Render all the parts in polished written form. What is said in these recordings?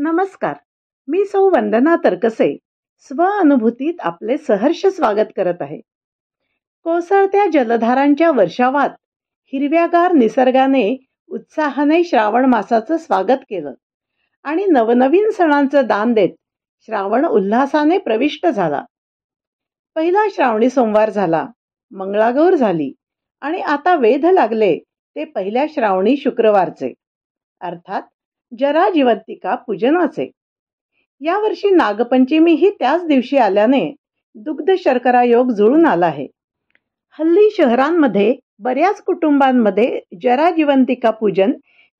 नमस्कार. मी सौ वंदना तरकसे स्वअनुभूतीत आपले सहर्ष स्वागत करत आहे. कोसळत्या जलधारांच्या वर्षावात हिरव्यागार निसर्गाने उत्साहाने श्रावण मासाचं स्वागत केलं आणि नवनवीन सणांचं दान देत श्रावण उल्हासाने प्रविष्ट झाला. पहिला श्रावणी सोमवार झाला, मंगळागौर झाली आणि आता वेध लागले ते पहिल्या श्रावणी शुक्रवारचे, अर्थात जरा जिवंतिका पूजनाचे. यावर्षी नागपंचमी ही त्याच दिवशी आल्याने दुग्ध शर्करा योग जुळून आला आहे. हल्ली शहरांमध्ये बऱ्याच कुटुंबांमध्ये जरा जिवंतिका पूजन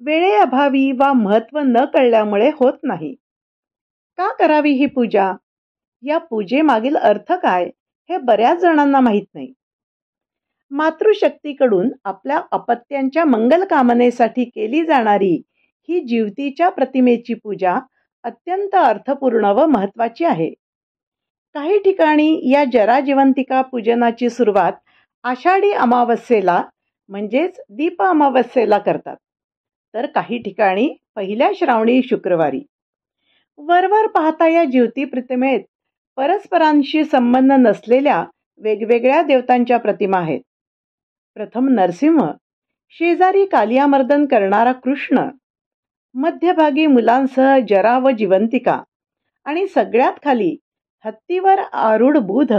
वेळेअभावी वा महत्त्व न कळल्यामुळे होत नाही. का करावी ही पूजा? या पूजेमागील अर्थ काय हे बऱ्याच जणांना माहीत नाही. मातृशक्तीकडून आपल्या अपत्यांच्या मंगल कामनेसाठी केली जाणारी ही जिवतीच्या प्रतिमेची पूजा अत्यंत अर्थपूर्ण व महत्त्वाची आहे. काही ठिकाणी या जरा जिवंतिका पूजनाची सुरुवात आषाढी अमावस्येला म्हणजेच दीप अमावस्येला करतात, तर काही ठिकाणी पहिल्या श्रावणी शुक्रवारी. वरवर पाहता या जिवती प्रतिमेत परस्परांशी संबंध नसलेल्या वेगवेगळ्या देवतांच्या प्रतिमा आहेत. प्रथम नरसिंह, शेजारी कालियामर्दन करणारा कृष्ण, मध्यभागी मुलांसह जरा व जिवंतिका आणि सगळ्यात खाली हत्तीवर आरूढ बुध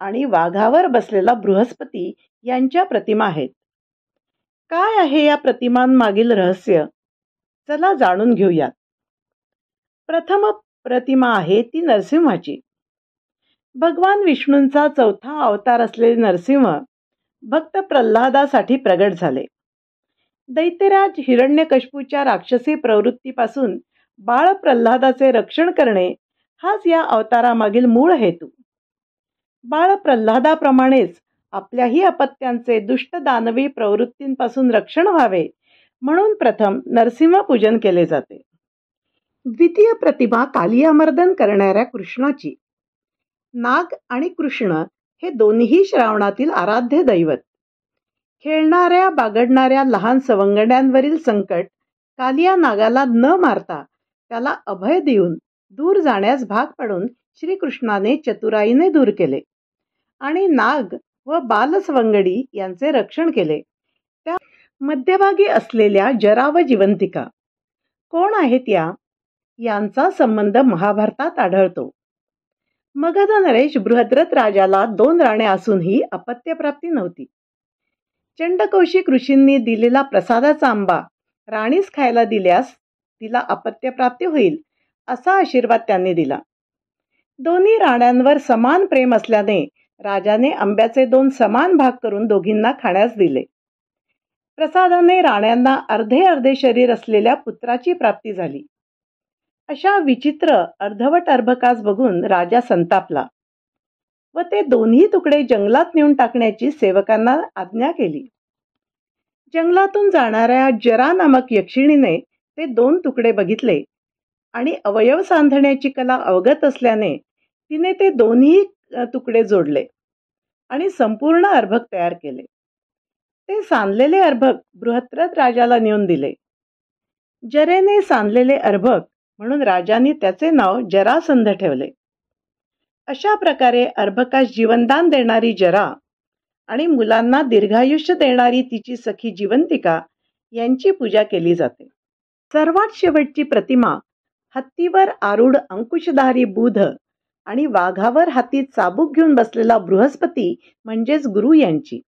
आणि वाघावर बसलेला बृहस्पती यांच्या प्रतिमा आहेत. काय आहे या प्रतिमांमागील रहस्य? चला जाणून घेऊयात. प्रथम प्रतिमा आहे ती नरसिंहाची. भगवान विष्णूंचा चौथा अवतार असलेले नरसिंह भक्त प्रल्हादासाठी प्रगट झाले. दैत्यराज हिरण्यकश्यपूच्या राक्षसी प्रवृत्तीपासून बाळ प्रल्हादाचे रक्षण करणे हाच या अवतारामागील मूळ हेतू. बाळ प्रल्हादाप्रमाणेच आपल्याही अपत्यांचे दुष्ट दानवी प्रवृत्तींपासून रक्षण व्हावे म्हणून प्रथम नरसिंह पूजन केले जाते. द्वितीय प्रतिमा कालियामर्दन करणाऱ्या कृष्णाची. नाग आणि कृष्ण हे दोन्ही श्रावणातील आराध्य दैवत. खेळणाऱ्या बागडणाऱ्या लहान सवंगड्यांवरील संकट कालिया नागाला न मारता त्याला अभय देऊन दूर जाण्यास भाग पाडून श्रीकृष्णाने चतुराईने दूर केले आणि नाग व बालसवंगडी यांचे रक्षण केले. त्या मध्यभागी असलेल्या जरा व जिवंतिका कोण आहेत यांचा संबंध महाभारतात आढळतो. मगध नरेश बृहद्रथ राजाला 2 राणे असूनही अपत्यप्राप्ती नव्हती. चंडकौशिक ऋषींनी दिलेला प्रसादाचा आंबा राणीस खायला दिल्यास तिला अपत्यप्राप्ती होईल असा आशीर्वाद त्यांनी दिला. दोन्ही राण्यांवर समान प्रेम असल्याने राजाने आंब्याचे 2 समान भाग करून दोघींना खाण्यास दिले. प्रसादाने राण्यांना अर्धे अर्धे शरीर असलेल्या पुत्राची प्राप्ती झाली. अशा विचित्र अर्धवट अर्भकास बघून राजा संतापला व ते दोन्ही तुकडे जंगलात नेऊन टाकण्याची सेवकांना आज्ञा केली. जंगलातून जाणाऱ्या जरा नामक यक्षिणीने ते 2 तुकडे बघितले आणि अवयव सांधण्याची कला अवगत असल्याने तिने ते दोन्ही तुकडे जोडले आणि संपूर्ण अर्भक तयार केले. ते सांधलेले अर्भक बृहद्रथ राजाला नेऊन दिले. जरेने सांधलेले अर्भक म्हणून राजांनी त्याचे नाव जरासंध ठेवले. अशा प्रकारे अर्भकास जीवनदान देणारी जरा आणि मुलांना दीर्घायुष्य देणारी तिची सखी जिवंतिका यांची पूजा केली जाते. सर्वात शेवटची प्रतिमा हत्तीवर आरूढ अंकुशधारी बुध आणि वाघावर हातीत चाबूक घेऊन बसलेला बृहस्पती म्हणजेच गुरु यांची.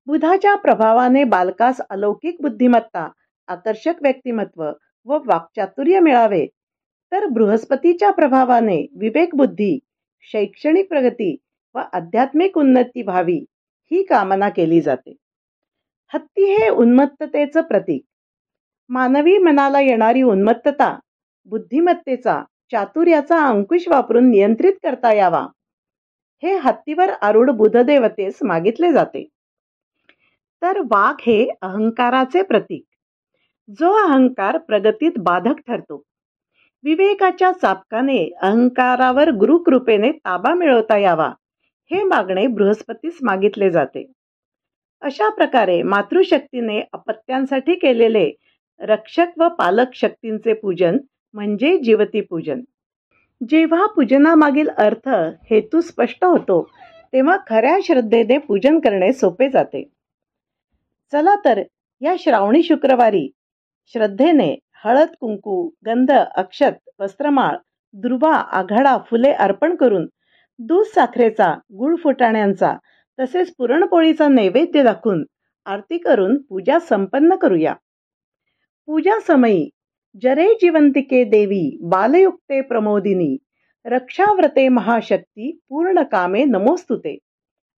बुधाच्या प्रभावाने बालकास अलौकिक बुद्धिमत्ता, आकर्षक व्यक्तिमत्व व वाक्चातुर्य मिळावे, तर बृहस्पतीच्या प्रभावाने विवेक बुद्धी, शैक्षणिक प्रगती व आध्यात्मिक उन्नती व्हावी ही कामना केली जाते. हत्ती हे उन्मत्ततेचं प्रतीक. मानवी मनाला येणारी उन्मत्तता बुद्धिमत्तेचा, चातुर्याचा अंकुश वापरून नियंत्रित करता यावा हे हत्तीवर आरूढ बुधदेवतेस मागितले जाते. तर वाघ हे अहंकाराचे प्रतीक. जो अहंकार प्रगतीत बाधक ठरतो. विवेकाच्या चाबकाने अहंकारावर गुरुकृपेने ताबा मिळवता यावा हे मागणे बृहस्पतीस मागितले जाते. अशा प्रकारे मातृशक्तीने अपत्यांसाठी केलेले रक्षक व पालक शक्तींचे पूजन म्हणजे जीवती पूजन. जेव्हा पूजनामागील अर्थ, हेतू स्पष्ट होतो, तेव्हा खऱ्या श्रद्धेने पूजन करणे सोपे जाते. चला तर या श्रावणी शुक्रवारी श्रद्धेने हळद, कुंकू, गंध, अक्षत, वस्त्रमाळ, दुर्वा, आघाडा, फुले अर्पण करून दूध साखरेचा, गुळ फुटाण्यांचा तसेच पुरणपोळीचा नैवेद्य दाखवून आरती करून पूजा संपन्न करूया. पूजा समयी जरे जिवंतिके देवी बालयुक्ते प्रमोदिनी रक्षाव्रते महाशक्ती पूर्ण कामे नमोस्तुते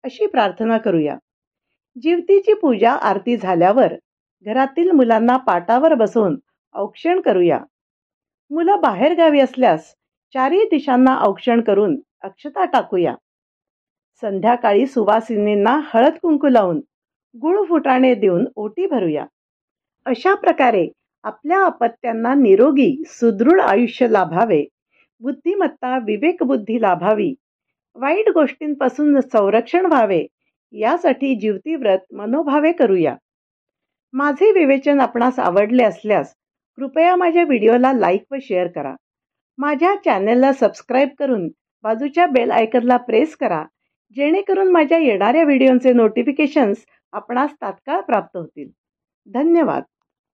अशी प्रार्थना करूया. जीवतीची पूजा आरती झाल्यावर घरातील मुलांना पाटावर बसवून औक्षण करूया. मुलं बाहेरगावी असल्यास चारही दिशांना औक्षण करून अक्षता टाकूया. संध्याकाळी सुवासिनींना हळद कुंकू लावून गुळ फुटाणे देऊन ओटी भरूया. अशा प्रकारे आपल्या अपत्यांना निरोगी सुदृढ आयुष्य लाभावे, बुद्धिमत्ता विवेकबुद्धी लाभावी, वाईट गोष्टींपासून संरक्षण व्हावे, यासाठी जीवती व्रत मनोभावे करूया. माझे विवेचन आपणास आवडले असल्यास कृपया माझ्या व्हिडिओला लाईक व शेअर करा. माझ्या चॅनेलला सबस्क्राईब करून बाजूच्या बेल आयकॉनला प्रेस करा, जेणेकरून माझ्या येणाऱ्या व्हिडिओचे नोटिफिकेशन्स आपणास तात्काळ प्राप्त होतील. धन्यवाद.